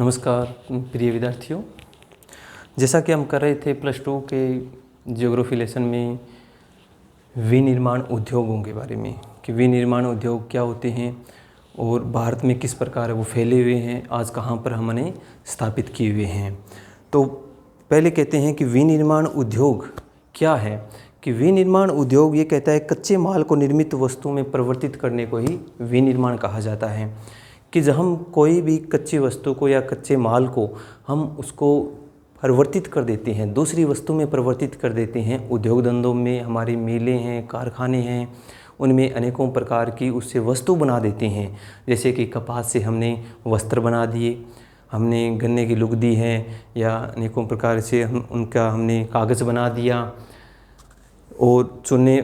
नमस्कार प्रिय विद्यार्थियों। जैसा कि हम कर रहे थे +2 के ज्योग्राफी लेसन में विनिर्माण उद्योगों के बारे में कि विनिर्माण उद्योग क्या होते हैं और भारत में किस प्रकार वो फैले हुए हैं, आज कहाँ पर हमने स्थापित किए हुए हैं। तो पहले कहते हैं कि विनिर्माण उद्योग क्या है। कि विनिर्माण उद्योग ये कहता है कच्चे माल को निर्मित वस्तु में परिवर्तित करने को ही विनिर्माण कहा जाता है। कि जब हम कोई भी कच्ची वस्तु को या कच्चे माल को हम उसको परिवर्तित कर देते हैं, दूसरी वस्तु में परिवर्तित कर देते हैं। उद्योग धंधों में हमारी मिलें हैं, कारखाने हैं, उनमें अनेकों प्रकार की उससे वस्तु बना देते हैं। जैसे कि कपास से हमने वस्त्र बना दिए, हमने गन्ने की लुगदी है, या अनेकों प्रकार से हमने कागज़ बना दिया, और चूने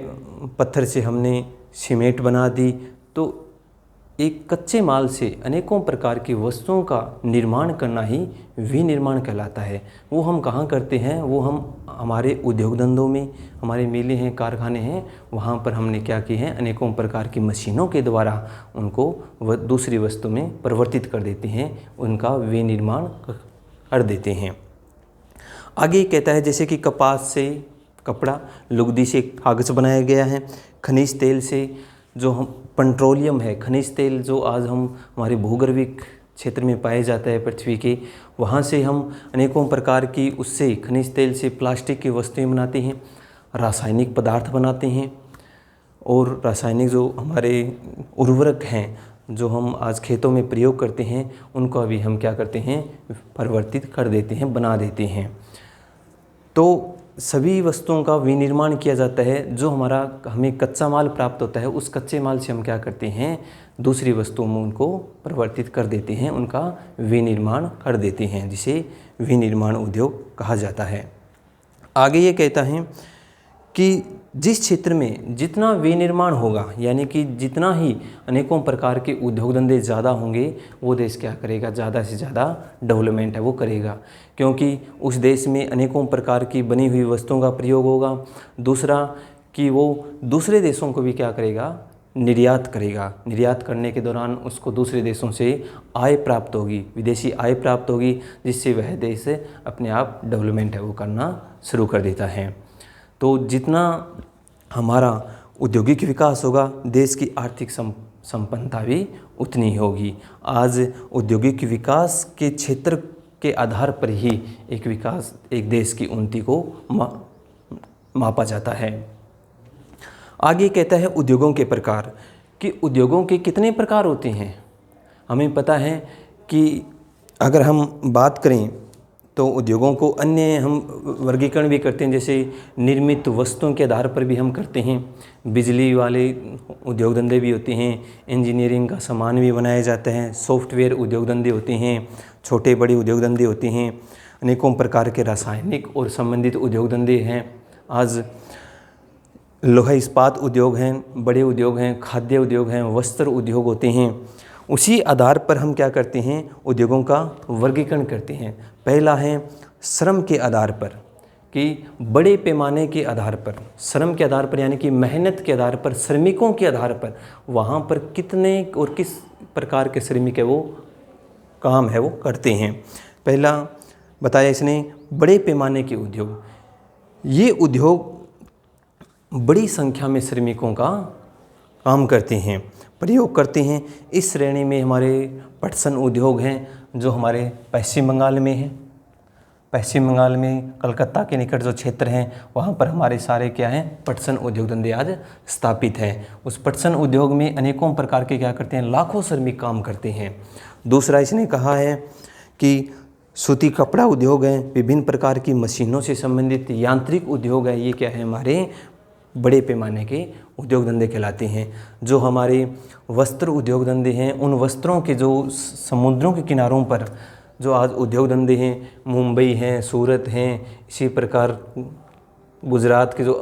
पत्थर से हमने सीमेंट बना दी। तो एक कच्चे माल से अनेकों प्रकार की वस्तुओं का निर्माण करना ही विनिर्माण कहलाता है। वो हम कहाँ करते हैं, वो हम हमारे उद्योग धंधों में, हमारे मिलें हैं, कारखाने हैं, वहाँ पर हमने क्या किए हैं, अनेकों प्रकार की मशीनों के द्वारा उनको दूसरी वस्तु में परिवर्तित कर देते हैं, उनका विनिर्माण कर देते हैं। आगे कहता है जैसे कि कपास से कपड़ा, लुगदी से कागज़ बनाया गया है, खनिज तेल से जो हम पेट्रोलियम है, खनिज तेल जो आज हम हमारे भूगर्भिक क्षेत्र में पाए जाता है पृथ्वी के, वहाँ से हम अनेकों प्रकार की उससे खनिज तेल से प्लास्टिक की वस्तुएं बनाते हैं, रासायनिक पदार्थ बनाते हैं, और रासायनिक जो हमारे उर्वरक हैं जो हम आज खेतों में प्रयोग करते हैं, उनको अभी हम क्या करते हैं, परिवर्तित कर देते हैं, बना देते हैं। तो सभी वस्तुओं का विनिर्माण किया जाता है। जो हमें कच्चा माल प्राप्त होता है, उस कच्चे माल से हम क्या करते हैं, दूसरी वस्तुओं में उनको परिवर्तित कर देते हैं, उनका विनिर्माण कर देते हैं, जिसे विनिर्माण उद्योग कहा जाता है। आगे ये कहता है कि जिस क्षेत्र में जितना विनिर्माण होगा, यानी कि जितना ही अनेकों प्रकार के उद्योग धंधे ज़्यादा होंगे, वो देश क्या करेगा, ज़्यादा से ज़्यादा डेवलपमेंट है वो करेगा, क्योंकि उस देश में अनेकों प्रकार की बनी हुई वस्तुओं का प्रयोग होगा। दूसरा कि वो दूसरे देशों को भी क्या करेगा, निर्यात करेगा। निर्यात करने के दौरान उसको दूसरे देशों से आय प्राप्त होगी, विदेशी आय प्राप्त होगी, जिससे वह देश अपने आप डेवलपमेंट है वो करना शुरू कर देता है। तो जितना हमारा औद्योगिक विकास होगा, देश की आर्थिक संपन्नता भी उतनी ही होगी। आज औद्योगिक विकास के क्षेत्र के आधार पर ही एक देश की उन्नति को मापा जाता है। आगे कहता है उद्योगों के प्रकार, कि उद्योगों के कितने प्रकार होते हैं। हमें पता है कि अगर हम बात करें तो उद्योगों को अन्य हम वर्गीकरण भी करते हैं, जैसे निर्मित वस्तुओं के आधार पर भी हम करते हैं। बिजली वाले उद्योग धंधे भी होते हैं, इंजीनियरिंग का सामान भी बनाया जाता है, सॉफ्टवेयर उद्योग धंधे होते हैं, छोटे बड़े उद्योग धंधे होते हैं, अनेकों प्रकार के रासायनिक और संबंधित उद्योग धंधे हैं। आज लोहा इस्पात उद्योग हैं, बड़े उद्योग हैं, खाद्य उद्योग हैं, वस्त्र उद्योग होते हैं। उसी आधार पर हम क्या करते हैं, उद्योगों का वर्गीकरण करते हैं। पहला है श्रम के आधार पर, कि बड़े पैमाने के आधार पर, श्रम के आधार पर यानी कि मेहनत के आधार पर, श्रमिकों के आधार पर, वहाँ पर कितने और किस प्रकार के श्रमिक है वो काम है वो करते हैं। पहला बताया इसने बड़े पैमाने के उद्योग। ये उद्योग बड़ी संख्या में श्रमिकों का काम करते हैं, प्रयोग करते हैं। इस श्रेणी में हमारे पटसन उद्योग हैं, जो हमारे पश्चिम बंगाल में है। पश्चिम बंगाल में कलकत्ता के निकट जो क्षेत्र हैं, वहाँ पर हमारे सारे क्या हैं, पटसन उद्योग धंधे आज स्थापित हैं। उस पटसन उद्योग में अनेकों प्रकार के क्या करते हैं, लाखों श्रमिक काम करते हैं। दूसरा इसने कहा है कि सूती कपड़ा उद्योग है, विभिन्न प्रकार की मशीनों से संबंधित यांत्रिक उद्योग है। ये क्या है, हमारे बड़े पैमाने के उद्योग धंधे कहलाते हैं। जो हमारे वस्त्र उद्योग धंधे हैं, उन वस्त्रों के जो समुद्रों के किनारों पर जो आज उद्योग धंधे हैं, मुंबई हैं, सूरत हैं, इसी प्रकार गुजरात के जो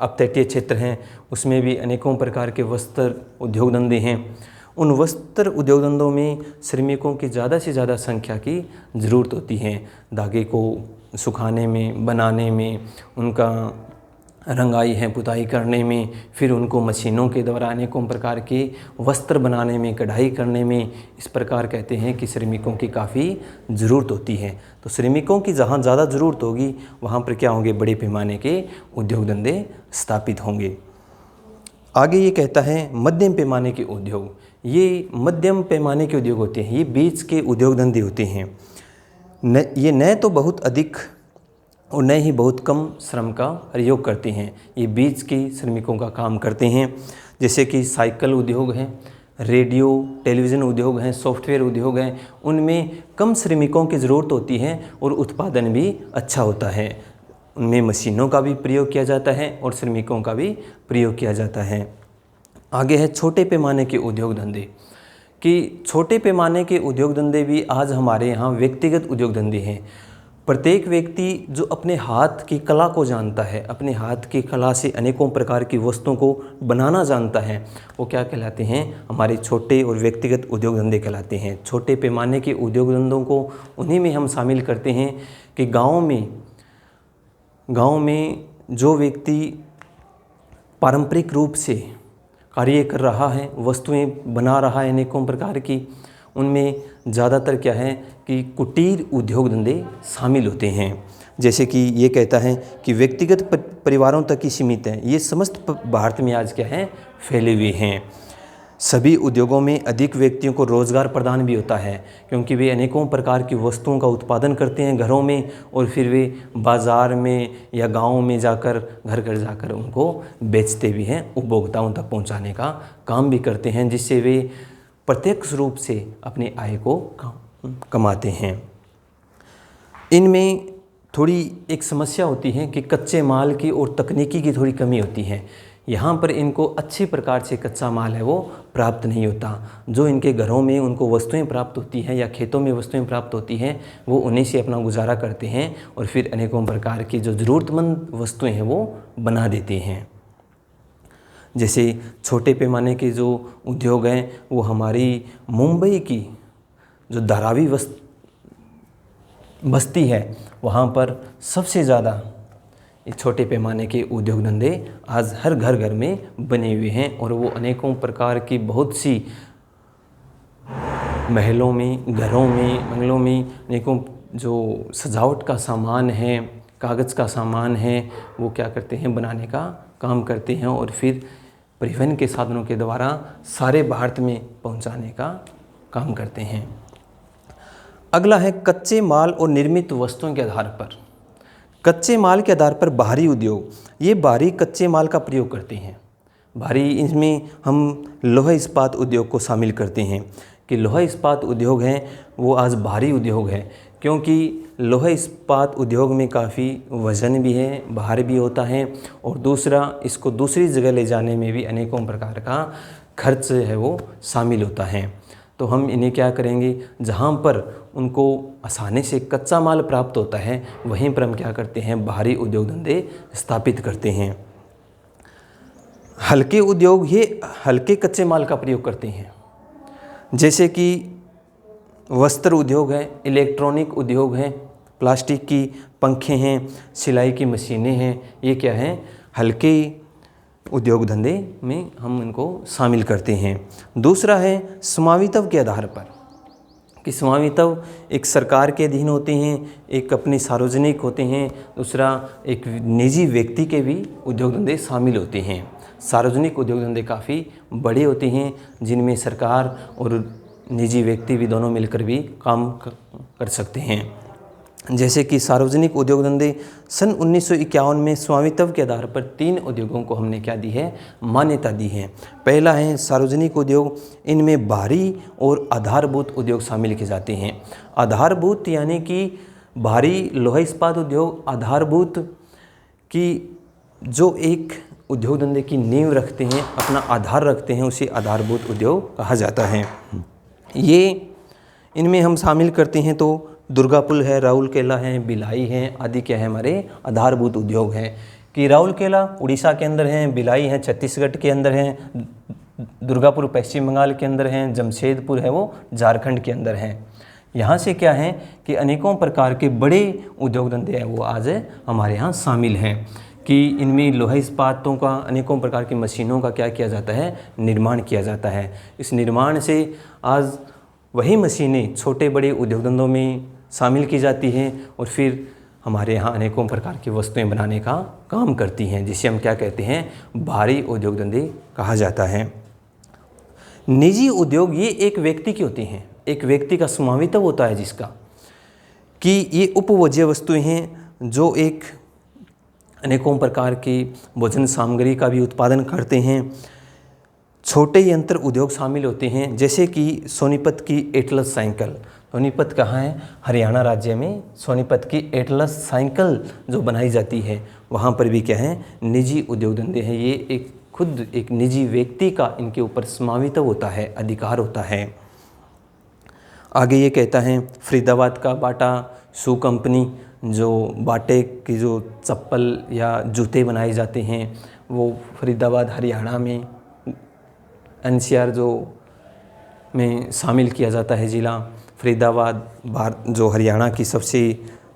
अपतटीय क्षेत्र हैं, उसमें भी अनेकों प्रकार के वस्त्र उद्योग धंधे हैं। उन वस्त्र उद्योग धंधों में श्रमिकों की ज़्यादा से ज़्यादा संख्या की ज़रूरत होती है। धागे को सुखाने में, बनाने में, उनका रंगाई है पुताई करने में, फिर उनको मशीनों के द्वारा अनेकों प्रकार के वस्त्र बनाने में, कढ़ाई करने में, इस प्रकार कहते हैं कि श्रमिकों की काफ़ी ज़रूरत होती है। तो श्रमिकों की जहाँ ज़्यादा ज़रूरत होगी वहाँ पर क्या होंगे, बड़े पैमाने के उद्योग धंधे स्थापित होंगे। आगे ये कहता है मध्यम पैमाने के उद्योग। ये मध्यम पैमाने के उद्योग होते हैं, ये बीच के उद्योग धंधे होते हैं। ये न तो बहुत अधिक और न ही बहुत कम श्रम का प्रयोग करते हैं, ये बीच के श्रमिकों का काम करते हैं। जैसे कि साइकिल उद्योग हैं, रेडियो टेलीविज़न उद्योग हैं, सॉफ्टवेयर उद्योग हैं, उनमें कम श्रमिकों की ज़रूरत होती है और उत्पादन भी अच्छा होता है। उनमें मशीनों का भी प्रयोग किया जाता है और श्रमिकों का भी प्रयोग किया जाता है। आगे है छोटे पैमाने के उद्योग धंधे, कि छोटे पैमाने के उद्योग धंधे भी आज हमारे यहाँ व्यक्तिगत उद्योग धंधे हैं। प्रत्येक व्यक्ति जो अपने हाथ की कला को जानता है, अपने हाथ की कला से अनेकों प्रकार की वस्तुओं को बनाना जानता है, वो क्या कहलाते हैं, हमारे छोटे और व्यक्तिगत उद्योग धंधे कहलाते हैं। छोटे पैमाने के उद्योग धंधों को उन्हीं में हम शामिल करते हैं कि गाँव में जो व्यक्ति पारंपरिक रूप से कार्य कर रहा है, वस्तुएं बना रहा है अनेकों प्रकार की, उनमें ज़्यादातर क्या है कि कुटीर उद्योग धंधे शामिल होते हैं। जैसे कि ये कहता है कि व्यक्तिगत परिवारों तक ही सीमित है, ये समस्त भारत में आज क्या है, फैले हुए हैं। सभी उद्योगों में अधिक व्यक्तियों को रोज़गार प्रदान भी होता है, क्योंकि वे अनेकों प्रकार की वस्तुओं का उत्पादन करते हैं घरों में, और फिर वे बाज़ार में या गाँव में जाकर घर घर जाकर उनको बेचते भी हैं, उपभोक्ताओं तक पहुंचाने का काम भी करते हैं, जिससे वे प्रत्यक्ष रूप से अपनी आय को कमाते हैं। इनमें थोड़ी एक समस्या होती है कि कच्चे माल की और तकनीकी की थोड़ी कमी होती है। यहाँ पर इनको अच्छी प्रकार से कच्चा माल है वो प्राप्त नहीं होता। जो इनके घरों में उनको वस्तुएं प्राप्त होती हैं या खेतों में वस्तुएं प्राप्त होती हैं, वो उन्हीं से अपना गुजारा करते हैं और फिर अनेकों प्रकार की जो ज़रूरतमंद वस्तुएं हैं वो बना देते हैं। जैसे छोटे पैमाने के जो उद्योग हैं वो हमारी मुंबई की जो धारावी बस्ती है, वहाँ पर सबसे ज़्यादा छोटे पैमाने के उद्योग धंधे आज हर घर घर में बने हुए हैं, और वो अनेकों प्रकार की बहुत सी महलों में, घरों में, बंगलों में अनेकों जो सजावट का सामान है, कागज़ का सामान है, वो क्या करते हैं, बनाने का काम करते हैं और फिर परिवहन के साधनों के द्वारा सारे भारत में पहुंचाने का काम करते हैं। अगला है कच्चे माल और निर्मित वस्तुओं के आधार पर। कच्चे माल के आधार पर बाहरी उद्योग, ये बाहरी कच्चे माल का प्रयोग करते हैं। बाहरी, इसमें हम लोहा इस्पात उद्योग को शामिल करते हैं कि लोहा इस्पात उद्योग हैं वो आज बाहरी उद्योग है, क्योंकि लोहा इस्पात उद्योग में काफ़ी वज़न भी है, बाहर भी होता है, और दूसरा इसको दूसरी जगह ले जाने में भी अनेकों प्रकार का खर्च है वो शामिल होता है। तो हम इन्हें क्या करेंगे, जहाँ पर उनको आसानी से कच्चा माल प्राप्त होता है वहीं पर हम क्या करते हैं, बाहरी उद्योग धंधे स्थापित करते हैं। हल्के उद्योग ये हल्के कच्चे माल का प्रयोग करते हैं, जैसे कि वस्त्र उद्योग है, इलेक्ट्रॉनिक उद्योग है, प्लास्टिक की पंखे हैं, सिलाई की मशीनें हैं, ये क्या हैं, हल्के उद्योग धंधे में हम इनको शामिल करते हैं। दूसरा है स्वामित्व के आधार पर, कि स्वामित्व एक सरकार के अधीन होते हैं, एक अपने सार्वजनिक होते हैं, दूसरा एक निजी व्यक्ति के भी उद्योग धंधे शामिल होते हैं। सार्वजनिक उद्योग धंधे काफ़ी बड़े होते हैं, जिनमें सरकार और निजी व्यक्ति भी दोनों मिलकर भी काम कर सकते हैं। जैसे कि सार्वजनिक उद्योग धंधे सन 1951 में स्वामित्व के आधार पर 3 उद्योगों को हमने क्या दी है, मान्यता दी है। पहला है सार्वजनिक उद्योग, इनमें बाहरी और आधारभूत उद्योग शामिल किए जाते हैं। आधारभूत यानी कि बाहरी लोहा इस्पात उद्योग, आधारभूत कि जो एक उद्योग धंधे की नींव रखते हैं, अपना आधार रखते हैं, उसे आधारभूत उद्योग कहा जाता है। ये इनमें हम शामिल करते हैं तो दुर्गापुर है, राउरकेला है, भिलाई है, आदि क्या है, हमारे आधारभूत उद्योग हैं। कि राउरकेला उड़ीसा के अंदर हैं, भिलाई है छत्तीसगढ़ के अंदर हैं, दुर्गापुर पश्चिम बंगाल के अंदर हैं, जमशेदपुर है वो झारखंड के अंदर हैं। यहाँ से क्या है कि अनेकों प्रकार के बड़े उद्योग धंधे हैं वो आज हमारे यहाँ शामिल हैं। कि इनमें लोहा इस्पातों का, अनेकों प्रकार की मशीनों का क्या किया जाता है, निर्माण किया जाता है। इस निर्माण से आज वही मशीनें छोटे बड़े उद्योग धंधों में शामिल की जाती हैं और फिर हमारे यहाँ अनेकों प्रकार की वस्तुएं बनाने का काम करती हैं, जिसे हम क्या कहते हैं, भारी उद्योग धंधे कहा जाता है। निजी उद्योग ये एक व्यक्ति की होती हैं, एक व्यक्ति का स्वामित्व होता है जिसका, कि ये उपभोज्य वस्तुएं हैं जो एक अनेकों प्रकार की भोजन सामग्री का भी उत्पादन करते हैं। छोटे यंत्र उद्योग शामिल होते हैं, जैसे कि सोनीपत की एटलस साइकिल। सोनीपत कहाँ है, हरियाणा राज्य में सोनीपत की एटलस साइकिल जो बनाई जाती है, वहाँ पर भी क्या है, निजी उद्योग धंधे हैं। ये एक खुद एक निजी व्यक्ति का इनके ऊपर स्वामित्व होता है, अधिकार होता है। आगे ये कहता है फरीदाबाद का बाटा शू कंपनी, जो बाटे की जो चप्पल या जूते बनाए जाते हैं वो फरीदाबाद हरियाणा में NCR में शामिल किया जाता है ज़िला। फरीदाबाद जो हरियाणा की सबसे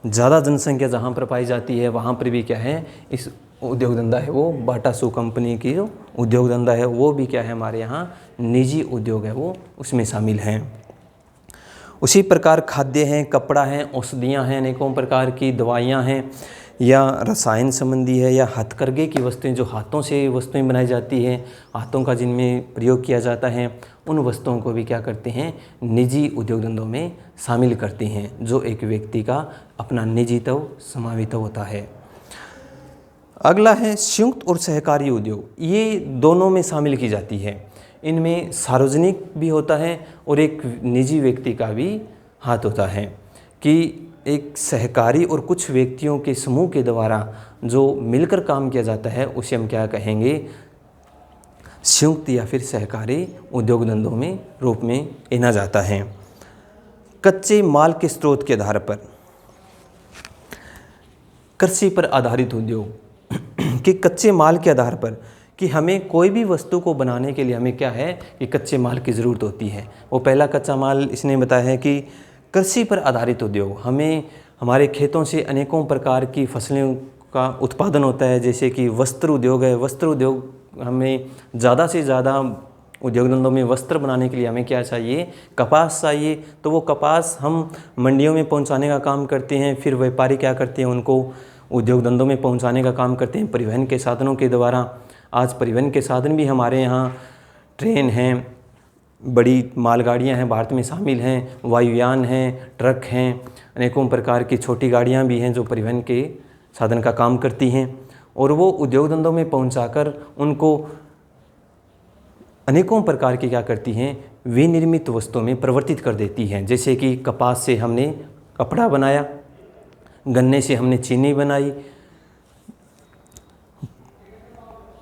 ज़्यादा जनसंख्या जहाँ पर पाई जाती है, वहाँ पर भी क्या है, इस उद्योग धंधा है वो बाटा शू कंपनी की जो उद्योग धंधा है वो भी क्या है, हमारे यहाँ निजी उद्योग है वो उसमें शामिल हैं। उसी प्रकार खाद्य हैं, कपड़ा हैं, औषधियाँ हैं, अनेकों प्रकार की दवाइयाँ हैं, या रसायन संबंधी है, या हथकरघे की वस्तुएं, जो हाथों से वस्तुएं बनाई जाती हैं, हाथों का जिनमें प्रयोग किया जाता है, उन वस्तुओं को भी क्या करते हैं, निजी उद्योग धंधों में शामिल करते हैं, जो एक व्यक्ति का अपना निजीत्व समावित्व होता है। अगला है संयुक्त और सहकारी उद्योग। ये दोनों में शामिल की जाती है। इनमें सार्वजनिक भी होता है और एक निजी व्यक्ति का भी हाथ होता है, कि एक सहकारी और कुछ व्यक्तियों के समूह के द्वारा जो मिलकर काम किया जाता है उसे हम क्या कहेंगे, संयुक्त या फिर सहकारी उद्योग धंधों में रूप में गिना जाता है। कच्चे माल के स्रोत के आधार पर कृषि पर आधारित उद्योग, कि कच्चे माल के आधार पर, कि हमें कोई भी वस्तु को बनाने के लिए हमें क्या है कि कच्चे माल की ज़रूरत होती है। वो पहला कच्चा माल इसने बताया है कि कृषि पर आधारित उद्योग, हमें हमारे खेतों से अनेकों प्रकार की फसलों का उत्पादन होता है, जैसे कि वस्त्र उद्योग है। वस्त्र उद्योग, हमें ज़्यादा से ज़्यादा उद्योग धंधों में वस्त्र बनाने के लिए हमें क्या चाहिए, कपास चाहिए। तो वो कपास हम मंडियों में पहुंचाने का काम करते हैं, फिर व्यापारी क्या करते हैं, उनको उद्योग धंधों में पहुंचाने का काम करते हैं परिवहन के साधनों के द्वारा। आज परिवहन के साधन भी हमारे यहाँ ट्रेन हैं, बड़ी मालगाड़ियाँ हैं भारत में शामिल हैं, वायुयान हैं, ट्रक हैं, अनेकों प्रकार की छोटी गाड़ियाँ भी हैं जो परिवहन के साधन का काम करती हैं, और वो उद्योग धंधों में पहुंचाकर उनको अनेकों प्रकार की क्या करती हैं, विनिर्मित वस्तुओं में परिवर्तित कर देती हैं। जैसे कि कपास से हमने कपड़ा बनाया, गन्ने से हमने चीनी बनाई,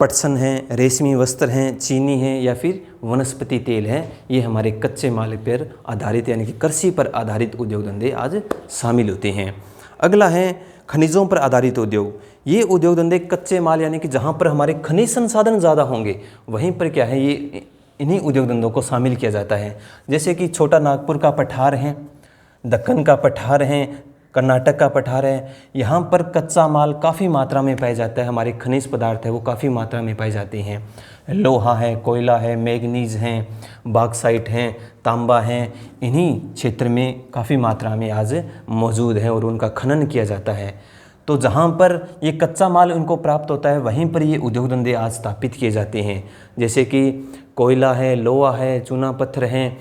पटसन है, रेशमी वस्त्र हैं, चीनी है, या फिर वनस्पति तेल है। ये हमारे कच्चे माल पर आधारित यानी कि कृषि पर आधारित उद्योग धंधे आज शामिल होते हैं। अगला है खनिजों पर आधारित उद्योग। ये उद्योग धंधे कच्चे माल यानी कि जहाँ पर हमारे खनिज संसाधन ज़्यादा होंगे वहीं पर क्या है, ये इन्हीं उद्योग धंधों को शामिल किया जाता है। जैसे कि छोटा नागपुर का पठार है, दक्कन का पठार है, कर्नाटक का पठार है, यहाँ पर कच्चा माल काफ़ी मात्रा में पाया जाता है। हमारे खनिज पदार्थ है वो काफ़ी मात्रा में पाए जाते हैं। लोहा है, कोयला है, मैग्नीज हैं, बॉक्साइट हैं, तांबा हैं, इन्हीं क्षेत्र में काफ़ी मात्रा में आज मौजूद है और उनका खनन किया जाता है। तो जहाँ पर ये कच्चा माल उनको प्राप्त होता है वहीं पर ये उद्योग धंधे आज स्थापित किए जाते हैं। जैसे कि कोयला है, लोहा है, चूना पत्थर हैं,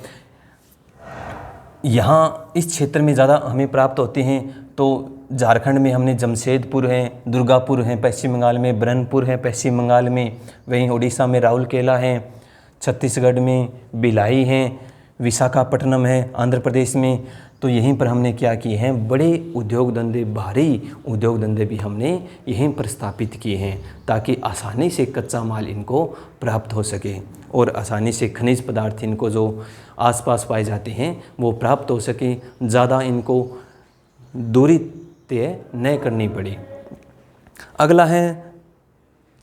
यहाँ इस क्षेत्र में ज़्यादा हमें प्राप्त होते हैं। तो झारखंड में हमने जमशेदपुर है, दुर्गापुर है, पश्चिम बंगाल में ब्रह्मपुर है, पश्चिम बंगाल में, वहीं उड़ीसा में राउरकेला है, छत्तीसगढ़ में भिलाई है, विशाखापट्टनम है, आंध्र प्रदेश में। तो यहीं पर हमने क्या किए हैं, बड़े उद्योग धंधे, भारी उद्योग धंधे भी हमने यहीं पर स्थापित किए हैं, ताकि आसानी से कच्चा माल इनको प्राप्त हो सके और आसानी से खनिज पदार्थ इनको जो आसपास पाए जाते हैं वो प्राप्त हो सके, ज़्यादा इनको दूरी तय न करनी पड़े। अगला है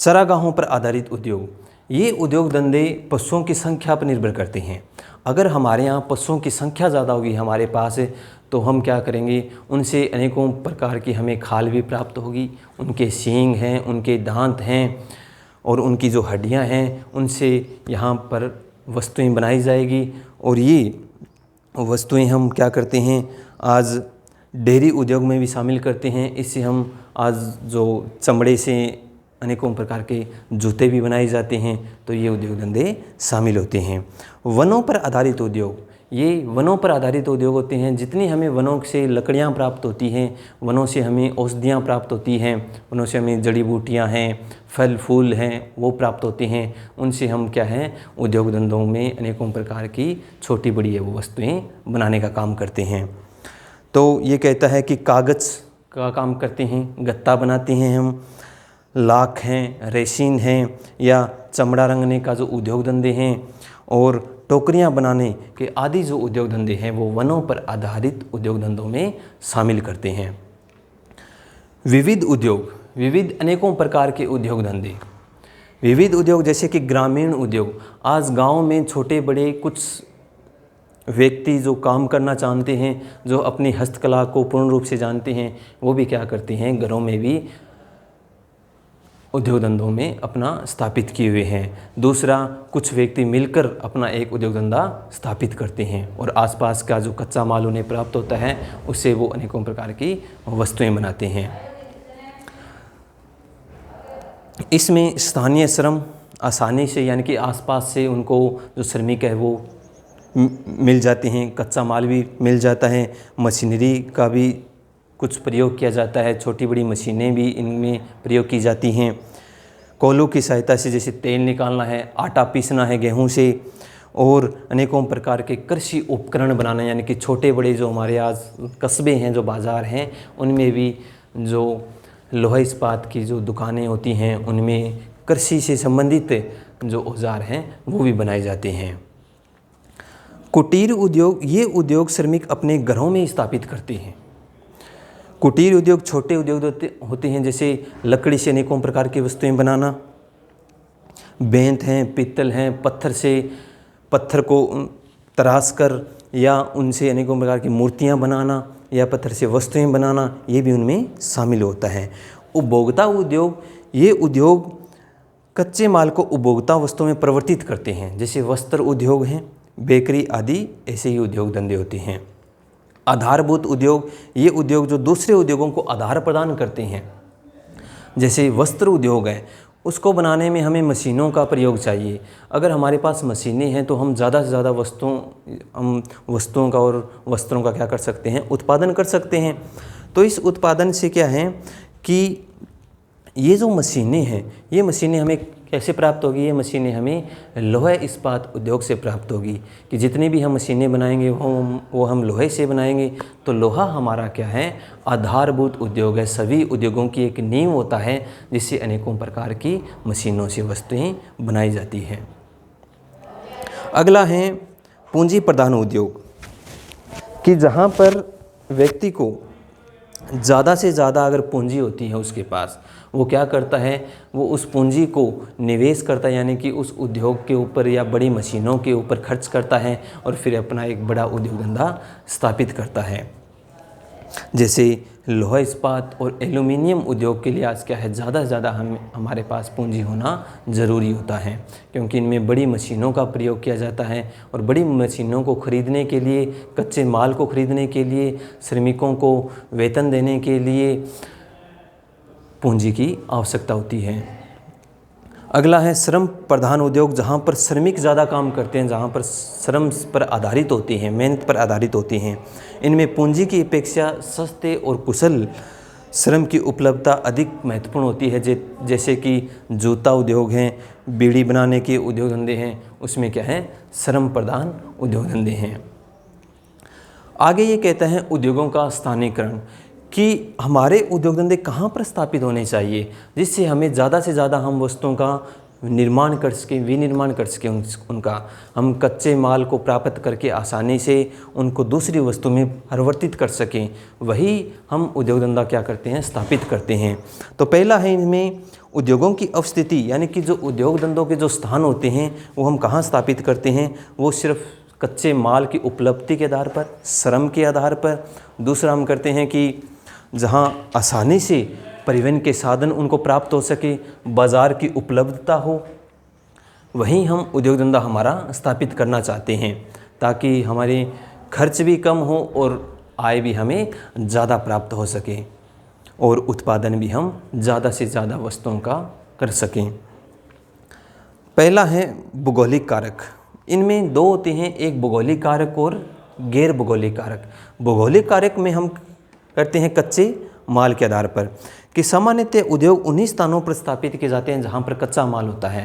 चरागाहों पर आधारित उद्योग। ये उद्योग धंधे पशुओं की संख्या पर निर्भर करते हैं। अगर हमारे यहाँ पशुओं की संख्या ज़्यादा होगी हमारे पास तो हम क्या करेंगे, उनसे अनेकों प्रकार की हमें खाल भी प्राप्त होगी। उनके सींग हैं, उनके दांत हैं और उनकी जो हड्डियां हैं उनसे यहाँ पर वस्तुएं बनाई जाएगी। और ये वस्तुएं हम क्या करते हैं, आज डेयरी उद्योग में भी शामिल करते हैं। इससे हम आज जो चमड़े से अनेकों प्रकार के जूते भी बनाए जाते हैं, तो ये उद्योग धंधे शामिल होते हैं। वनों पर आधारित उद्योग, ये वनों पर आधारित उद्योग होते हैं। जितनी हमें वनों से लकड़ियाँ प्राप्त होती हैं, वनों से हमें औषधियाँ प्राप्त होती हैं, वनों से हमें जड़ी बूटियाँ हैं, फल फूल हैं, वो प्राप्त होते हैं। उनसे हम क्या है, उद्योग धंधों में अनेकों प्रकार की छोटी बड़ी वो वस्तुएँ बनाने का काम करते हैं। तो ये कहता है कि कागज़ का काम करते हैं, गत्ता बनाते हैं हम, लाख हैं, रेसिन हैं, या चमड़ा रंगने का जो उद्योग धंधे हैं, और टोकरियां बनाने के आदि जो उद्योग धंधे हैं वो वनों पर आधारित उद्योग धंधों में शामिल करते हैं। विविध उद्योग, विविध अनेकों प्रकार के उद्योग धंधे। विविध उद्योग जैसे कि ग्रामीण उद्योग, आज गांव में छोटे बड़े कुछ व्यक्ति जो काम करना चाहते हैं, जो अपनी हस्तकला को पूर्ण रूप से जानते हैं, वो भी क्या करते हैं, घरों में भी उद्योग धंधों में अपना स्थापित किए हुए हैं। दूसरा, कुछ व्यक्ति मिलकर अपना एक उद्योग धंधा स्थापित करते हैं और आसपास का जो कच्चा माल उन्हें प्राप्त होता है उससे वो अनेकों प्रकार की वस्तुएं बनाते हैं। इसमें स्थानीय श्रम आसानी से, यानी कि आसपास से उनको जो श्रमिक है वो मिल जाते हैं, कच्चा माल भी मिल जाता है, मशीनरी का भी कुछ प्रयोग किया जाता है, छोटी बड़ी मशीनें भी इनमें प्रयोग की जाती हैं। कोलों की सहायता से जैसे तेल निकालना है, आटा पीसना है गेहूं से, और अनेकों प्रकार के कृषि उपकरण बनाना, यानी कि छोटे बड़े जो हमारे आज कस्बे हैं, जो बाज़ार हैं, उनमें भी जो लोहा इस्पात की जो दुकानें होती हैं उनमें कृषि से संबंधित जो औजार हैं वो भी बनाए जाते हैं। कुटीर उद्योग, ये उद्योग श्रमिक अपने घरों में स्थापित करते हैं। कुटीर उद्योग छोटे उद्योग होते हैं, जैसे लकड़ी से अनेकों प्रकार की वस्तुएं बनाना, बेंत हैं, पित्तल हैं, पत्थर को तराश कर या उनसे अनेकों प्रकार की मूर्तियां बनाना या पत्थर से वस्तुएं बनाना, ये भी उनमें शामिल होता है। उपभोक्ता उद्योग, ये उद्योग कच्चे माल को उपभोक्ता वस्तुओं में परिवर्तित करते हैं, जैसे वस्त्र उद्योग हैं, बेकरी आदि ऐसे ही उद्योग धंधे होते हैं। आधारभूत उद्योग, ये उद्योग जो दूसरे उद्योगों को आधार प्रदान करते हैं, जैसे वस्त्र उद्योग है, उसको बनाने में हमें मशीनों का प्रयोग चाहिए। अगर हमारे पास मशीनें हैं तो हम ज़्यादा से ज़्यादा वस्तुओं का और वस्त्रों का क्या कर सकते हैं, उत्पादन कर सकते हैं। तो इस उत्पादन से क्या है कि ये जो मशीनें हैं, ये मशीनें हमें कैसे प्राप्त होगी, ये मशीनें हमें लोहा इस्पात उद्योग से प्राप्त होगी, कि जितनी भी हम मशीनें बनाएंगे वो हम लोहे से बनाएंगे। तो लोहा हमारा क्या है, आधारभूत उद्योग है, सभी उद्योगों की एक नींव होता है, जिससे अनेकों प्रकार की मशीनों से वस्तुएं बनाई जाती हैं। अगला है पूंजी प्रधान उद्योग, कि जहाँ पर व्यक्ति को ज़्यादा से ज़्यादा अगर पूंजी होती है उसके पास, वो क्या करता है, वो उस पूंजी को निवेश करता है, यानी कि उस उद्योग के ऊपर या बड़ी मशीनों के ऊपर खर्च करता है और फिर अपना एक बड़ा उद्योग धंधा स्थापित करता है। जैसे लोहा इस्पात और एल्यूमिनियम उद्योग के लिए आज क्या है, ज़्यादा से ज़्यादा हमारे पास पूंजी होना ज़रूरी होता है, क्योंकि इनमें बड़ी मशीनों का प्रयोग किया जाता है और बड़ी मशीनों को ख़रीदने के लिए, कच्चे माल को ख़रीदने के लिए, श्रमिकों को वेतन देने के लिए पूंजी की आवश्यकता होती है। अगला है श्रम प्रधान उद्योग, जहाँ पर श्रमिक ज़्यादा काम करते हैं, जहाँ पर श्रम पर आधारित होती हैं, मेहनत पर आधारित होती हैं। इनमें पूंजी की अपेक्षा सस्ते और कुशल श्रम की उपलब्धता अधिक महत्वपूर्ण होती है। जैसे कि जूता उद्योग हैं, बीड़ी बनाने के उद्योग धंधे हैं, उसमें क्या है, श्रम प्रधान उद्योग धंधे हैं। आगे ये कहता है उद्योगों का स्थानीयकरण, कि हमारे उद्योग धंधे कहाँ पर स्थापित होने चाहिए, जिससे हमें ज़्यादा से ज़्यादा हम वस्तुओं का निर्माण कर सकें, विनिर्माण कर सकें, उनका हम कच्चे माल को प्राप्त करके आसानी से उनको दूसरी वस्तु में परिवर्तित कर सकें, वही हम उद्योग धंधा क्या करते हैं, स्थापित करते हैं। तो पहला है इनमें उद्योगों की अवस्थिति, यानी कि जो उद्योग धंधों के जो स्थान होते हैं वो हम कहाँ स्थापित करते हैं, वो सिर्फ कच्चे माल की उपलब्धि के आधार पर, श्रम के आधार पर। दूसरा हम करते हैं कि जहाँ आसानी से परिवहन के साधन उनको प्राप्त हो सके, बाज़ार की उपलब्धता हो, वहीं हम उद्योग धंधा हमारा स्थापित करना चाहते हैं, ताकि हमारे खर्च भी कम हो और आय भी हमें ज़्यादा प्राप्त हो सके और उत्पादन भी हम ज़्यादा से ज़्यादा वस्तुओं का कर सकें। पहला है भौगोलिक कारक। इनमें दो होते हैं, एक भौगोलिक कारक और गैर भौगोलिक कारक। भौगोलिक कारक में हम करते हैं कच्चे माल के आधार पर कि सामान्यतः उद्योग उन्हीं स्थानों पर स्थापित किए जाते हैं जहाँ पर कच्चा माल होता है।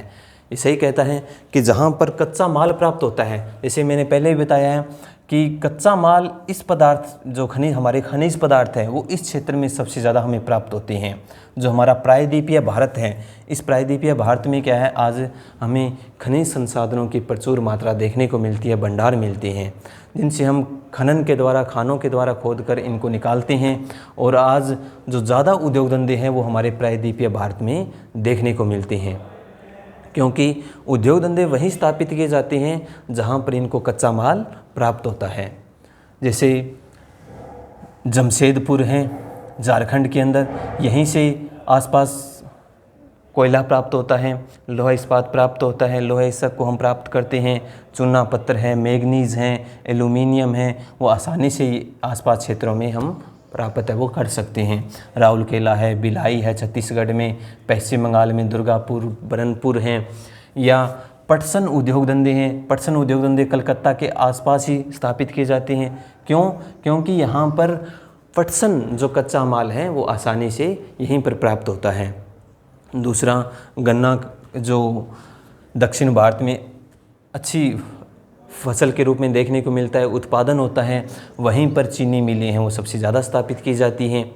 ये सही कहता है कि जहाँ पर कच्चा माल प्राप्त होता है, जैसे मैंने पहले भी बताया है कि कच्चा माल इस पदार्थ जो हमारे खनिज पदार्थ है वो इस क्षेत्र में सबसे ज़्यादा हमें प्राप्त होते हैं। जो हमारा प्रायद्वीपीय भारत है, इस प्रायद्वीपीय भारत में क्या है, आज हमें खनिज संसाधनों की प्रचुर मात्रा देखने को मिलती है, भंडार मिलते हैं, जिनसे हम खनन के द्वारा, खानों के द्वारा खोद कर इनको निकालते हैं। और आज जो ज़्यादा उद्योग धंधे हैं वो हमारे प्रायद्वीपीय भारत में देखने को मिलते हैं, क्योंकि उद्योग धंधे वहीं स्थापित किए जाते हैं जहाँ पर इनको कच्चा माल प्राप्त होता है। जैसे जमशेदपुर हैं झारखंड के अंदर, यहीं से आसपास कोयला प्राप्त होता है, लोहा इस्पात प्राप्त होता है, लोहा इसक को हम प्राप्त करते हैं, चूना पत्थर है, मैग्नीज़ हैं, एल्यूमिनियम है, वो आसानी से आसपास क्षेत्रों में हम प्राप्त है वो कर सकते हैं। राउरकेला है, भिलाई है छत्तीसगढ़ में, पश्चिम बंगाल में दुर्गापुर, बरनपुर हैं, या पटसन उद्योग धंधे हैं। पटसन उद्योग धंधे कलकत्ता के आसपास ही स्थापित किए जाते हैं। क्यों? क्योंकि यहाँ पर पटसन जो कच्चा माल है वो आसानी से यहीं पर प्राप्त होता है। दूसरा, गन्ना जो दक्षिण भारत में अच्छी फसल के रूप में देखने को मिलता है, उत्पादन होता है, वहीं पर चीनी मिलें हैं वो सबसे ज़्यादा स्थापित की जाती हैं।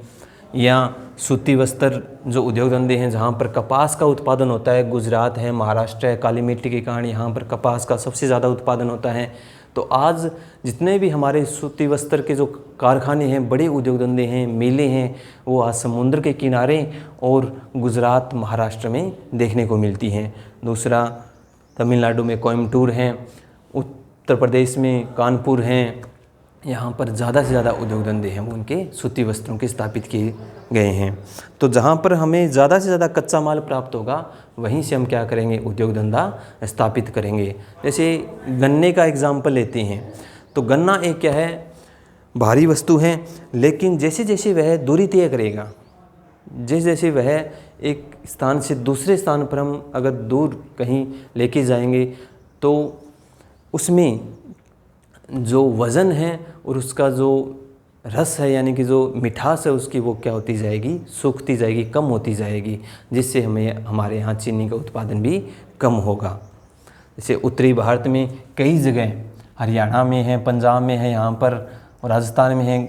या सूती वस्त्र जो उद्योग धंधे हैं जहाँ पर कपास का उत्पादन होता है, गुजरात है, महाराष्ट्र है, काली मिट्टी के कारण यहाँ पर कपास का सबसे ज़्यादा उत्पादन होता है। तो आज जितने भी हमारे सूती वस्त्र के जो कारखाने हैं, बड़े उद्योग धंधे हैं, मिलें हैं, वो आज समुद्र के किनारे और गुजरात, महाराष्ट्र में देखने को मिलती हैं। दूसरा, तमिलनाडु में कोयम्बटूर हैं, उत्तर प्रदेश में कानपुर हैं, यहाँ पर ज़्यादा से ज़्यादा उद्योग धंधे हैं वो उनके सूती वस्त्रों के स्थापित किए गए हैं। तो जहाँ पर हमें ज़्यादा से ज़्यादा कच्चा माल प्राप्त होगा वहीं से हम क्या करेंगे, उद्योग धंधा स्थापित करेंगे। जैसे गन्ने का एग्जाम्पल लेते हैं तो गन्ना एक क्या है, भारी वस्तु है, लेकिन जैसे जैसे वह दूरी तय करेगा, जैसे जैसे वह एक स्थान से दूसरे स्थान पर हम अगर दूर कहीं लेके जाएंगे तो उसमें जो वज़न है और उसका जो रस है यानी कि जो मिठास है उसकी वो क्या होती जाएगी, सूखती जाएगी, कम होती जाएगी, जिससे हमें हमारे यहाँ चीनी का उत्पादन भी कम होगा। जैसे उत्तरी भारत में कई जगह, हरियाणा में है, पंजाब में है, यहाँ पर राजस्थान में है,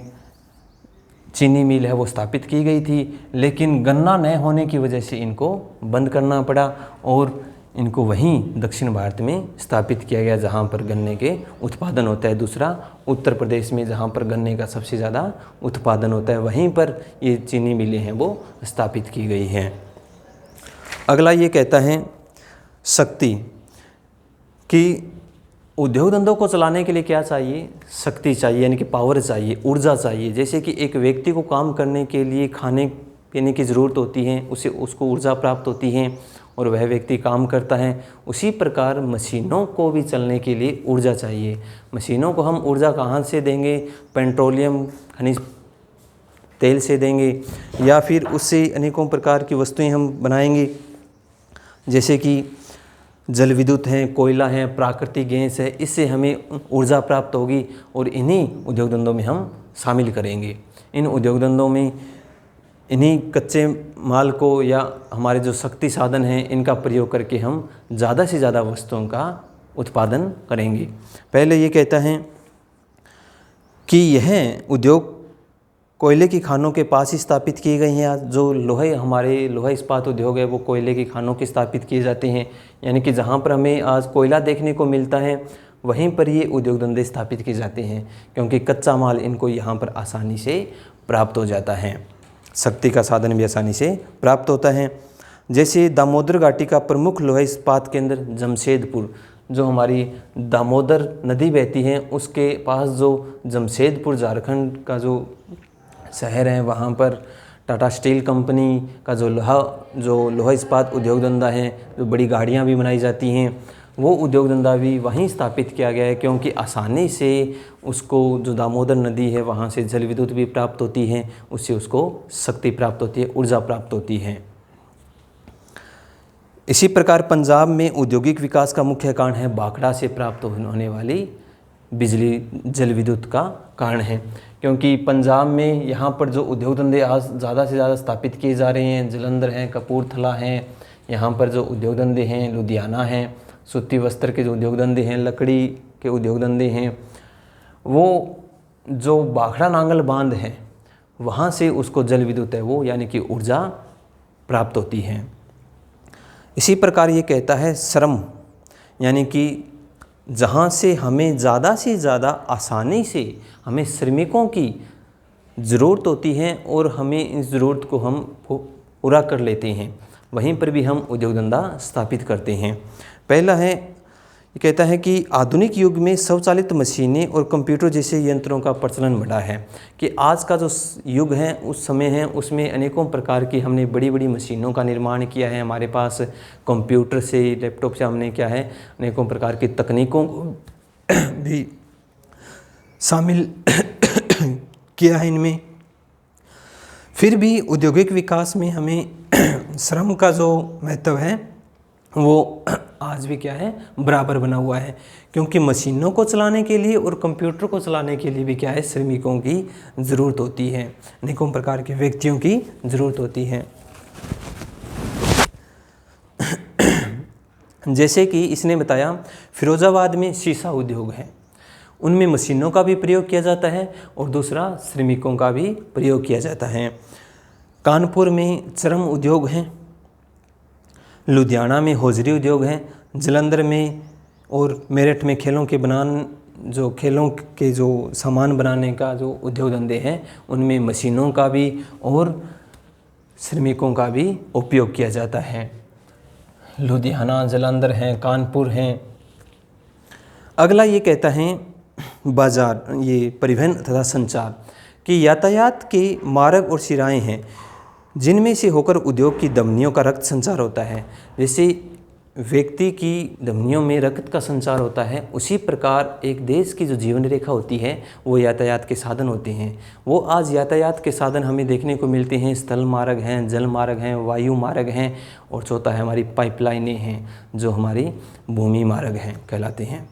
चीनी मिल है वो स्थापित की गई थी, लेकिन गन्ना न होने की वजह से इनको बंद करना पड़ा और इनको वहीं दक्षिण भारत में स्थापित किया गया जहाँ पर गन्ने के उत्पादन होता है। दूसरा, उत्तर प्रदेश में जहाँ पर गन्ने का सबसे ज़्यादा उत्पादन होता है वहीं पर ये चीनी मिलें हैं वो स्थापित की गई हैं। अगला ये कहता है शक्ति, कि उद्योग धंधों को चलाने के लिए क्या चाहिए, शक्ति चाहिए, यानी कि पावर चाहिए, ऊर्जा चाहिए। जैसे कि एक व्यक्ति को काम करने के लिए खाने पीने की ज़रूरत होती है, उसको ऊर्जा प्राप्त होती है और वह व्यक्ति काम करता है। उसी प्रकार मशीनों को भी चलने के लिए ऊर्जा चाहिए। मशीनों को हम ऊर्जा कहाँ से देंगे, पेट्रोलियम खनिज तेल से देंगे या फिर उससे अनेकों प्रकार की वस्तुएं हम बनाएंगे, जैसे कि जल विद्युत है, कोयला है, प्राकृतिक गैस है, इससे हमें ऊर्जा प्राप्त होगी और इन्हीं उद्योग धंधों में हम शामिल करेंगे। इन उद्योग धंधों में इन्हीं कच्चे माल को या हमारे जो शक्ति साधन हैं इनका प्रयोग करके हम ज़्यादा से ज़्यादा वस्तुओं का उत्पादन करेंगे। पहले ये कहता है कि यह उद्योग कोयले की खानों के पास ही स्थापित किए गए हैं। आज जो हमारे लोहा इस्पात उद्योग है वो कोयले की खानों के स्थापित किए जाते हैं, यानी कि जहाँ पर हमें आज कोयला देखने को मिलता है वहीं पर ये उद्योग धंधे स्थापित किए जाते हैं, क्योंकि कच्चा माल इनको यहाँ पर आसानी से प्राप्त हो जाता है, शक्ति का साधन भी आसानी से प्राप्त होता है। जैसे दामोदर घाटी का प्रमुख लोहा इस्पात केंद्र जमशेदपुर, जो हमारी दामोदर नदी बहती है उसके पास जो जमशेदपुर झारखंड का जो शहर है, वहाँ पर टाटा स्टील कंपनी का जो लोहा इस्पात उद्योग धंधा है, जो बड़ी गाड़ियाँ भी बनाई जाती हैं, वो उद्योग धंधा भी वहीं स्थापित किया गया है, क्योंकि आसानी से उसको जो दामोदर नदी है वहाँ से जल विद्युत भी प्राप्त होती है, उससे उसको शक्ति प्राप्त होती है, ऊर्जा प्राप्त होती है। इसी प्रकार पंजाब में औद्योगिक विकास का मुख्य कारण है भाखड़ा से प्राप्त होने वाली बिजली, जल विद्युत का कारण है, क्योंकि पंजाब में यहाँ पर जो उद्योग धंधे आज ज़्यादा से ज़्यादा स्थापित किए जा रहे हैं, जलंधर हैं, कपूरथला हैं, यहाँ पर जो उद्योग धंधे हैं, लुधियाना हैं, सूती वस्त्र के जो उद्योग धंधे हैं, लकड़ी के उद्योग धंधे हैं, वो जो भाखड़ा नांगल बांध है वहाँ से उसको जल विद्युत है वो यानी कि ऊर्जा प्राप्त होती है। इसी प्रकार ये कहता है श्रम, यानी कि जहाँ से हमें ज़्यादा से ज़्यादा आसानी से हमें श्रमिकों की ज़रूरत होती है और हमें इस ज़रूरत को हम पूरा कर लेते हैं, वहीं पर भी हम उद्योग धंधा स्थापित करते हैं। पहला है, ये कहता है कि आधुनिक युग में स्वचालित मशीनें और कंप्यूटर जैसे यंत्रों का प्रचलन बढ़ा है, कि आज का जो युग है, उस समय है, उसमें अनेकों प्रकार की हमने बड़ी बड़ी मशीनों का निर्माण किया है। हमारे पास कंप्यूटर से, लैपटॉप से हमने क्या है अनेकों प्रकार की तकनीकों को भी शामिल किया है इनमें। फिर भी औद्योगिक विकास में हमें श्रम का जो महत्व है वो आज भी क्या है बराबर बना हुआ है, क्योंकि मशीनों को चलाने के लिए और कंप्यूटर को चलाने के लिए भी क्या है श्रमिकों की ज़रूरत होती है, अनेकों प्रकार के व्यक्तियों की ज़रूरत होती है। जैसे कि इसने बताया फिरोज़ाबाद में शीशा उद्योग है, उनमें मशीनों का भी प्रयोग किया जाता है और दूसरा श्रमिकों का भी प्रयोग किया जाता है। कानपुर में चर्म उद्योग हैं, लुधियाना में हौजरी उद्योग है, जलंधर में और मेरठ में खेलों के जो सामान बनाने का जो उद्योग धंधे हैं उनमें मशीनों का भी और श्रमिकों का भी उपयोग किया जाता है। लुधियाना, जलंधर हैं, कानपुर हैं। अगला ये कहता है बाजार, ये परिवहन तथा संचार, कि यातायात के मार्ग और शिराएँ हैं जिनमें से होकर उद्योग की धमनियों का रक्त संचार होता है। जैसे व्यक्ति की धमनियों में रक्त का संचार होता है, उसी प्रकार एक देश की जो जीवन रेखा होती है वो यातायात के साधन होते हैं। वो आज यातायात के साधन हमें देखने को मिलते हैं, स्थल मार्ग हैं, जल मार्ग हैं, वायु मार्ग हैं और चौथा है हमारी पाइपलाइनें हैं जो हमारी भूमि मार्ग हैं कहलाते हैं।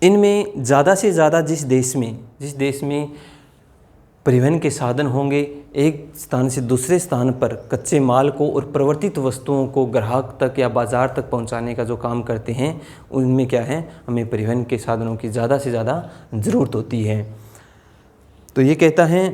इनमें ज़्यादा से ज़्यादा जिस देश में परिवहन के साधन होंगे, एक स्थान से दूसरे स्थान पर कच्चे माल को और परिवर्तित वस्तुओं को ग्राहक तक या बाज़ार तक पहुंचाने का जो काम करते हैं, उनमें क्या है हमें परिवहन के साधनों की ज़्यादा से ज़्यादा ज़रूरत होती है। तो ये कहता है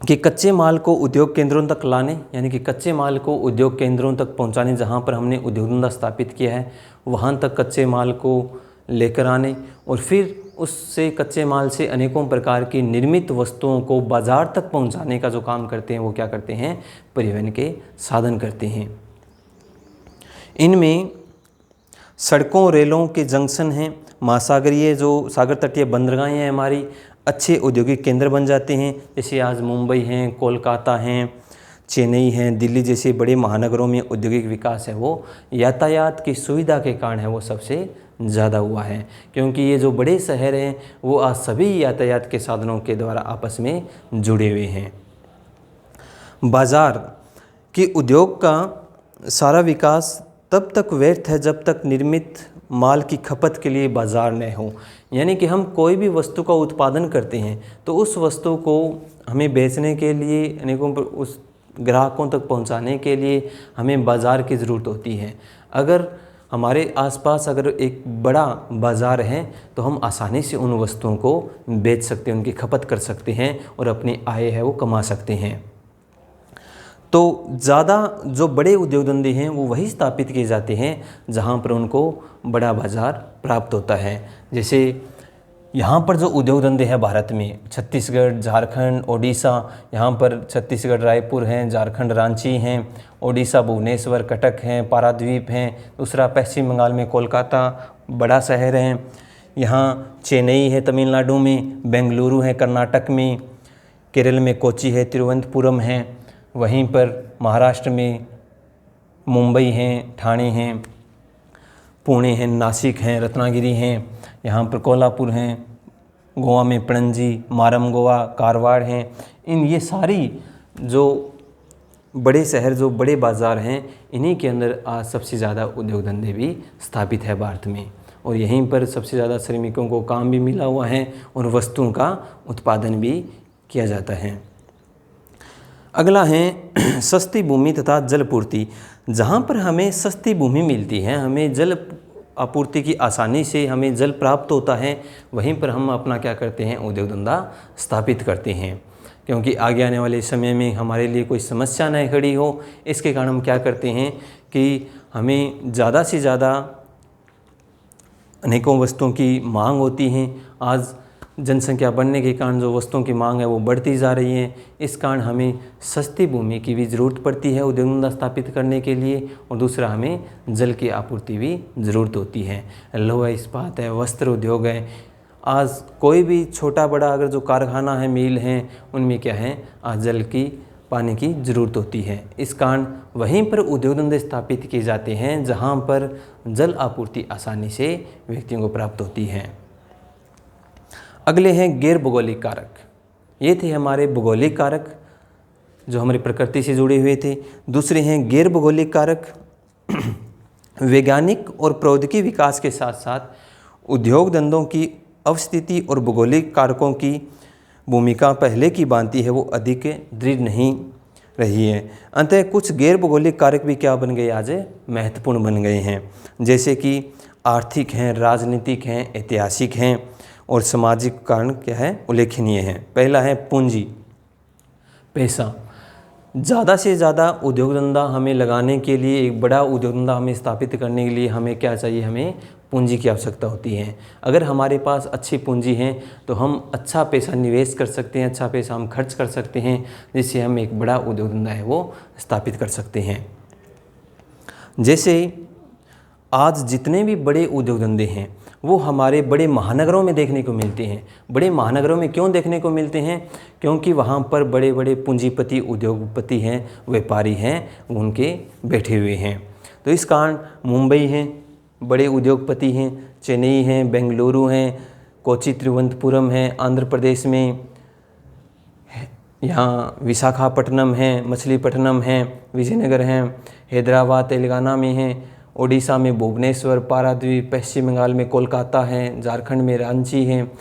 कि कच्चे माल को उद्योग केंद्रों तक लाने, यानी कि कच्चे माल को उद्योग केंद्रों तक पहुँचाने, जहाँ पर हमने उद्योग धंधा स्थापित किया है वहाँ तक कच्चे माल को लेकर आने और फिर उससे कच्चे माल से अनेकों प्रकार की निर्मित वस्तुओं को बाज़ार तक पहुंचाने का जो काम करते हैं वो क्या करते हैं परिवहन के साधन करते हैं। इनमें सड़कों, रेलों के जंक्शन हैं, महासागरीय जो सागर तटीय बंदरगाहें हैं हमारी अच्छे औद्योगिक केंद्र बन जाते हैं। जैसे आज मुंबई हैं, कोलकाता हैं, चेन्नई हैं, दिल्ली जैसे बड़े महानगरों में औद्योगिक विकास है वो यातायात की सुविधा के कारण है वो सबसे ज़्यादा हुआ है, क्योंकि ये जो बड़े शहर हैं वो आज सभी यातायात के साधनों के द्वारा आपस में जुड़े हुए हैं। बाज़ार के उद्योग का सारा विकास तब तक व्यर्थ है जब तक निर्मित माल की खपत के लिए बाज़ार न हो। यानी कि हम कोई भी वस्तु का उत्पादन करते हैं तो उस वस्तु को हमें बेचने के लिए, अनेकों उस ग्राहकों तक पहुंचाने के लिए हमें बाज़ार की ज़रूरत होती है। अगर हमारे आसपास अगर एक बड़ा बाज़ार है तो हम आसानी से उन वस्तुओं को बेच सकते हैं, उनकी खपत कर सकते हैं और अपनी आय है वो कमा सकते हैं। तो ज़्यादा जो बड़े उद्योग धंधे हैं वो वही स्थापित किए जाते हैं जहाँ पर उनको बड़ा बाज़ार प्राप्त होता है। जैसे यहाँ पर जो उद्योग धंधे हैं भारत में, छत्तीसगढ़, झारखंड, ओडिशा, यहाँ पर छत्तीसगढ़ रायपुर हैं, झारखंड रांची हैं, ओडिशा भुवनेश्वर, कटक हैं, पारादीप हैं, दूसरा पश्चिम बंगाल में कोलकाता बड़ा शहर है, यहाँ चेन्नई है तमिलनाडु में, बेंगलुरु है कर्नाटक में, केरल में कोची है, तिरुवनंतपुरम है, वहीं पर महाराष्ट्र में मुंबई हैं, ठाणे हैं, पुणे हैं, नासिक हैं, रत्नागिरी हैं, यहाँ पर कोल्हापुर हैं, गोवा में पणजी, मारम गोवा, कारवाड़ हैं। ये सारी जो बड़े शहर, जो बड़े बाज़ार हैं, इन्हीं के अंदर आज सबसे ज़्यादा उद्योग धंधे भी स्थापित है भारत में, और यहीं पर सबसे ज़्यादा श्रमिकों को काम भी मिला हुआ है और वस्तुओं का उत्पादन भी किया जाता है। अगला है सस्ती भूमि तथा जलपूर्ति। जहाँ पर हमें सस्ती भूमि मिलती है, हमें जल आपूर्ति की आसानी से हमें जल प्राप्त होता है, वहीं पर हम अपना क्या करते हैं, उद्योग धंधा स्थापित करते हैं, क्योंकि आगे आने वाले समय में हमारे लिए कोई समस्या न खड़ी हो, इसके कारण हम क्या करते हैं कि हमें ज़्यादा से ज़्यादा अनेकों वस्तुओं की मांग होती हैं। आज जनसंख्या बढ़ने के कारण जो वस्तुओं की मांग है वो बढ़ती जा रही है, इस कारण हमें सस्ती भूमि की भी ज़रूरत पड़ती है उद्योग धंधा स्थापित करने के लिए, और दूसरा हमें जल की आपूर्ति भी ज़रूरत होती है। लोहा इस्पात है, वस्त्र उद्योग है, आज कोई भी छोटा बड़ा अगर जो कारखाना है, मिल हैं, उनमें क्या है, आज जल की पानी की ज़रूरत होती है। इस कारण वहीं पर उद्योग धंधे स्थापित किए जाते हैं जहाँ पर जल आपूर्ति आसानी से व्यक्तियों को प्राप्त होती है। अगले हैं गैर भौगोलिक कारक। ये थे हमारे भौगोलिक कारक जो हमारी प्रकृति से जुड़े हुए थे। दूसरे हैं गैर भौगोलिक कारक। वैज्ञानिक और प्रौद्योगिकी विकास के साथ साथ उद्योग धंधों की अवस्थिति और भौगोलिक कारकों की भूमिका पहले की भांति है वो अधिक दृढ़ नहीं रही है। अंततः कुछ गैर भौगोलिक कारक भी क्या बन गए, आज महत्वपूर्ण बन गए हैं, जैसे कि आर्थिक हैं, राजनीतिक हैं, ऐतिहासिक हैं और सामाजिक कारण क्या है, उल्लेखनीय है। पहला है पूंजी, पैसा। ज़्यादा से ज़्यादा उद्योग धंधा हमें लगाने के लिए, एक बड़ा उद्योग धंधा हमें स्थापित करने के लिए हमें क्या चाहिए, हमें पूंजी की आवश्यकता होती है। अगर हमारे पास अच्छी पूंजी है तो हम अच्छा पैसा निवेश कर सकते हैं, अच्छा पैसा हम खर्च कर सकते हैं, जिससे हम एक बड़ा उद्योग धंधा है वो स्थापित कर सकते हैं। जैसे आज जितने भी बड़े उद्योग धंधे हैं वो हमारे बड़े महानगरों में देखने को मिलते हैं। बड़े महानगरों में क्यों देखने को मिलते हैं, क्योंकि वहाँ पर बड़े बड़े पूंजीपति, उद्योगपति हैं, व्यापारी हैं, वो उनके बैठे हुए हैं। तो इस कारण मुंबई हैं, बड़े उद्योगपति हैं, चेन्नई हैं, बेंगलुरु हैं, कोची तिरुवनंतपुरम हैं, आंध्र प्रदेश में यहाँ विशाखापट्टनम है, मछलीपट्टनम है, विजयनगर हैं, हैदराबाद तेलंगाना में हैं, ओडिशा में भुवनेश्वर, पारादीप, पश्चिम बंगाल में कोलकाता है, झारखंड में रांची है,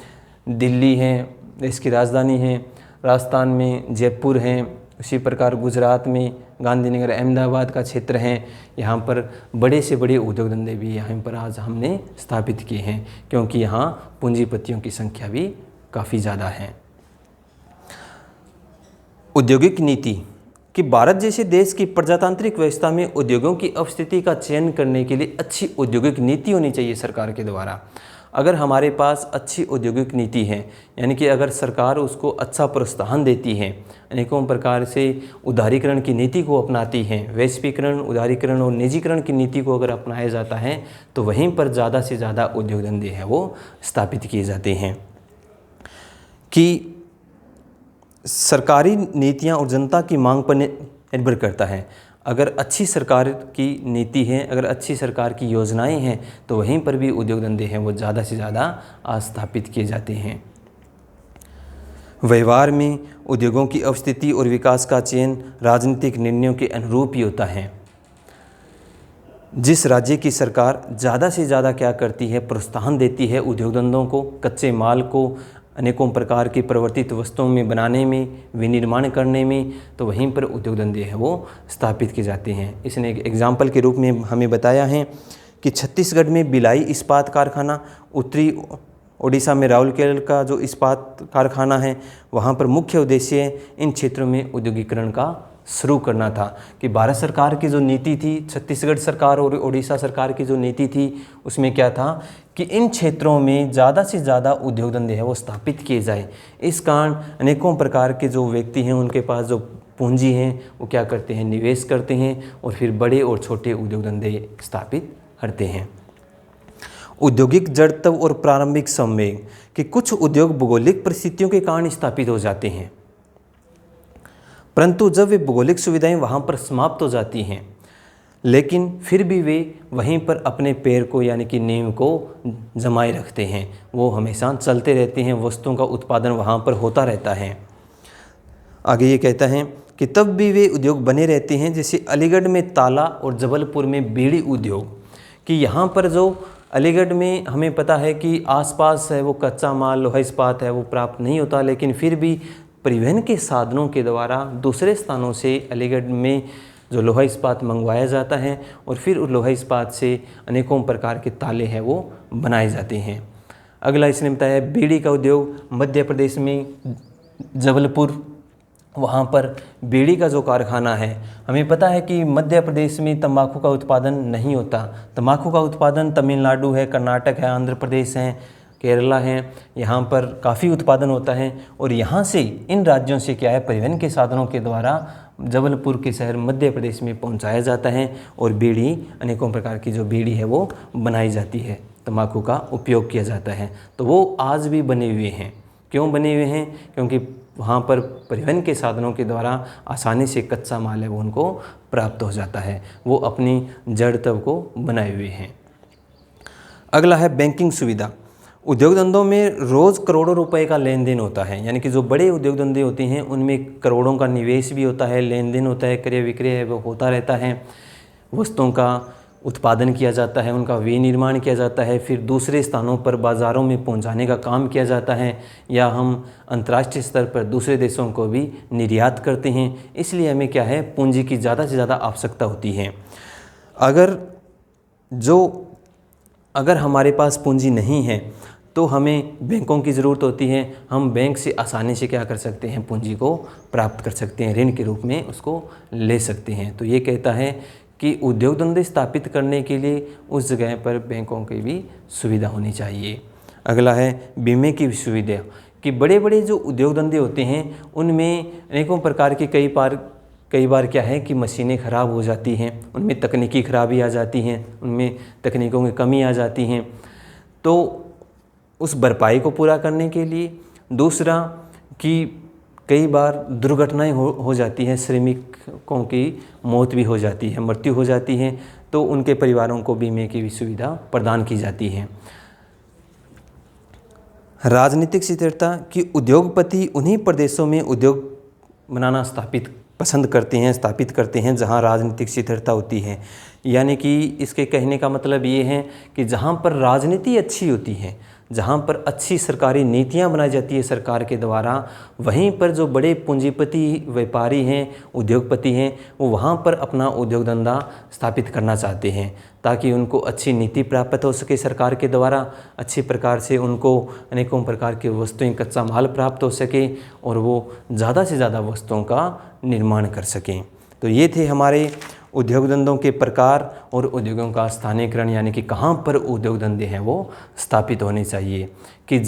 दिल्ली है, देश की राजधानी है, राजस्थान में जयपुर हैं, उसी प्रकार गुजरात में गांधीनगर, अहमदाबाद का क्षेत्र है। यहाँ पर बड़े से बड़े उद्योग धंधे भी यहाँ पर आज हमने स्थापित किए हैं, क्योंकि यहाँ पूंजीपतियों की संख्या भी काफ़ी ज़्यादा है। औद्योगिक नीति कि भारत जैसे देश की प्रजातांत्रिक व्यवस्था में उद्योगों की अवस्थिति का चयन करने के लिए अच्छी औद्योगिक नीति होनी चाहिए सरकार के द्वारा। अगर हमारे पास अच्छी औद्योगिक नीति है, यानी कि अगर सरकार उसको अच्छा प्रोत्साहन देती है, अनेकों प्रकार से उदारीकरण की नीति को अपनाती है, वैश्वीकरण, उदारीकरण और निजीकरण की नीति को अगर अपनाया जाता है, तो वहीं पर ज़्यादा से ज़्यादा उद्योग धंधे हैं वो स्थापित किए जाते हैं। कि सरकारी नीतियां और जनता की मांग पर निर्भर करता है। अगर अच्छी सरकार की नीति है, अगर अच्छी सरकार की योजनाएं हैं, तो वहीं पर भी उद्योग धंधे हैं वो ज़्यादा से ज़्यादा स्थापित किए जाते हैं। व्यवहार में उद्योगों की अवस्थिति और विकास का चयन राजनीतिक निर्णयों के अनुरूप ही होता है। जिस राज्य की सरकार ज़्यादा से ज़्यादा क्या करती है, प्रोत्साहन देती है उद्योग धंधों को, कच्चे माल को अनेकों प्रकार की परिवर्तित वस्तुओं में बनाने में, विनिर्माण करने में, तो वहीं पर उद्योग धंधे हैं वो स्थापित किए जाते हैं। इसने एक एग्जाम्पल के रूप में हमें बताया है कि छत्तीसगढ़ में भिलाई इस्पात कारखाना, उत्तरी ओडिशा में राउरकेला का जो इस्पात कारखाना है, वहाँ पर मुख्य उद्देश्य इन क्षेत्रों में औद्योगिकरण का शुरू करना था। कि भारत सरकार की जो नीति थी, छत्तीसगढ़ सरकार और उड़ीसा सरकार की जो नीति थी, उसमें क्या था कि इन क्षेत्रों में ज़्यादा से ज़्यादा उद्योग धंधे हैं वो स्थापित किए जाए। इस कारण अनेकों प्रकार के जो व्यक्ति हैं उनके पास जो पूंजी हैं वो क्या करते हैं, निवेश करते हैं और फिर बड़े और छोटे उद्योग धंधे स्थापित करते हैं। औद्योगिक जड़त्व और प्रारंभिक संवेग कि कुछ उद्योग भौगोलिक परिस्थितियों के कारण स्थापित हो जाते हैं, परंतु जब वे भौगोलिक सुविधाएं वहाँ पर समाप्त हो जाती हैं, लेकिन फिर भी वे वहीं पर अपने पैर को यानी कि नींव को जमाए रखते हैं, वो हमेशा चलते रहते हैं, वस्तुओं का उत्पादन वहाँ पर होता रहता है। आगे ये कहता है कि तब भी वे उद्योग बने रहते हैं, जैसे अलीगढ़ में ताला और जबलपुर में बीड़ी उद्योग। कि यहाँ पर जो अलीगढ़ में हमें पता है कि आसपास है वो कच्चा माल, लोहा इस्पात है वो प्राप्त नहीं होता, लेकिन फिर भी परिवहन के साधनों के द्वारा दूसरे स्थानों से अलीगढ़ में जो लोहा इस्पात मंगवाया जाता है और फिर उस लोहा इस्पात से अनेकों प्रकार के ताले हैं वो बनाए जाते हैं। अगला इसने बताया बीड़ी का उद्योग मध्य प्रदेश में जबलपुर, वहाँ पर बीड़ी का जो कारखाना है, हमें पता है कि मध्य प्रदेश में तंबाकू का उत्पादन नहीं होता। तंबाकू का उत्पादन तमिलनाडु है, कर्नाटक है, आंध्र प्रदेश है, केरला है, यहाँ पर काफ़ी उत्पादन होता है और यहाँ से इन राज्यों से क्या है परिवहन के साधनों के द्वारा जबलपुर के शहर मध्य प्रदेश में पहुँचाया जाता है और बीड़ी, अनेकों प्रकार की जो बीड़ी है वो बनाई जाती है, तंबाकू का उपयोग किया जाता है। तो वो आज भी बने हुए हैं। क्यों बने हुए हैं? क्योंकि वहाँ पर परिवहन के साधनों के द्वारा आसानी से कच्चा माल है वो उनको प्राप्त हो जाता है, वो अपनी जड़त्व को बनाए हुए हैं। अगला है बैंकिंग सुविधा। उद्योग धंधों में रोज़ करोड़ों रुपए का लेन देन होता है, यानी कि जो बड़े उद्योग धंधे होते हैं उनमें करोड़ों का निवेश भी होता है, लेन देन होता है, क्रय विक्रय वो होता रहता है, वस्तुओं का उत्पादन किया जाता है, उनका विनिर्माण किया जाता है, फिर दूसरे स्थानों पर बाज़ारों में पहुंचाने का काम किया जाता है, या हम अंतर्राष्ट्रीय स्तर पर दूसरे देशों को भी निर्यात करते हैं। इसलिए हमें क्या है पूंजी की ज़्यादा से ज़्यादा आवश्यकता होती है। अगर हमारे पास पूंजी नहीं है तो हमें बैंकों की ज़रूरत होती है। हम बैंक से आसानी से क्या कर सकते हैं, पूंजी को प्राप्त कर सकते हैं, ऋण के रूप में उसको ले सकते हैं। तो ये कहता है कि उद्योग धंधे स्थापित करने के लिए उस जगह पर बैंकों की भी सुविधा होनी चाहिए। अगला है बीमे की सुविधा। कि बड़े बड़े जो उद्योग धंधे होते हैं उनमें अनेकों प्रकार के कई बार क्या है कि मशीनें ख़राब हो जाती हैं, उनमें तकनीकी खराबी आ जाती हैं, उनमें तकनीकों की कमी आ जाती हैं। तो उस भरपाई को पूरा करने के लिए, दूसरा कि कई बार दुर्घटनाएं हो जाती हैं, श्रमिकों की मौत भी हो जाती है, मृत्यु हो जाती है, तो उनके परिवारों को बीमे की भी सुविधा प्रदान की जाती है। राजनीतिक स्थिरता कि उद्योगपति उन्हीं प्रदेशों में उद्योग बनाना स्थापित करते हैं जहां राजनीतिक स्थिरता होती है। यानी कि इसके कहने का मतलब ये है कि जहां पर राजनीति अच्छी होती है, जहाँ पर अच्छी सरकारी नीतियाँ बनाई जाती है सरकार के द्वारा, वहीं पर जो बड़े पूंजीपति व्यापारी हैं, उद्योगपति हैं, वो वहाँ पर अपना उद्योग धंधा स्थापित करना चाहते हैं ताकि उनको अच्छी नीति प्राप्त हो सके सरकार के द्वारा, अच्छी प्रकार से उनको अनेकों प्रकार की वस्तुएं, कच्चा माल प्राप्त हो सके और वो ज़्यादा से ज़्यादा वस्तुओं का निर्माण कर सकें। तो ये थे हमारे उद्योग धंधों के प्रकार और उद्योगों का स्थानीयकरण, यानी कि कहाँ पर उद्योग धंधे हैं वो स्थापित होने चाहिए। कि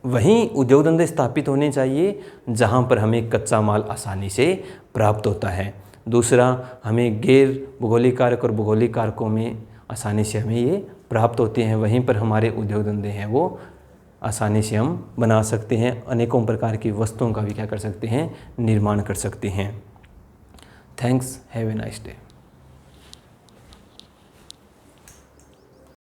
वहीं उद्योग धंधे स्थापित होने चाहिए जहाँ पर हमें कच्चा माल आसानी से प्राप्त होता है। दूसरा, हमें गैर भौगोलिक कारक और भौगोलिक कारकों में आसानी से हमें ये प्राप्त होते हैं, वहीं पर हमारे उद्योग धंधे हैं वो आसानी से हम बना सकते हैं, अनेकों प्रकार की वस्तुओं का भी क्या कर सकते हैं, निर्माण कर सकते हैं। Thanks, have a nice day.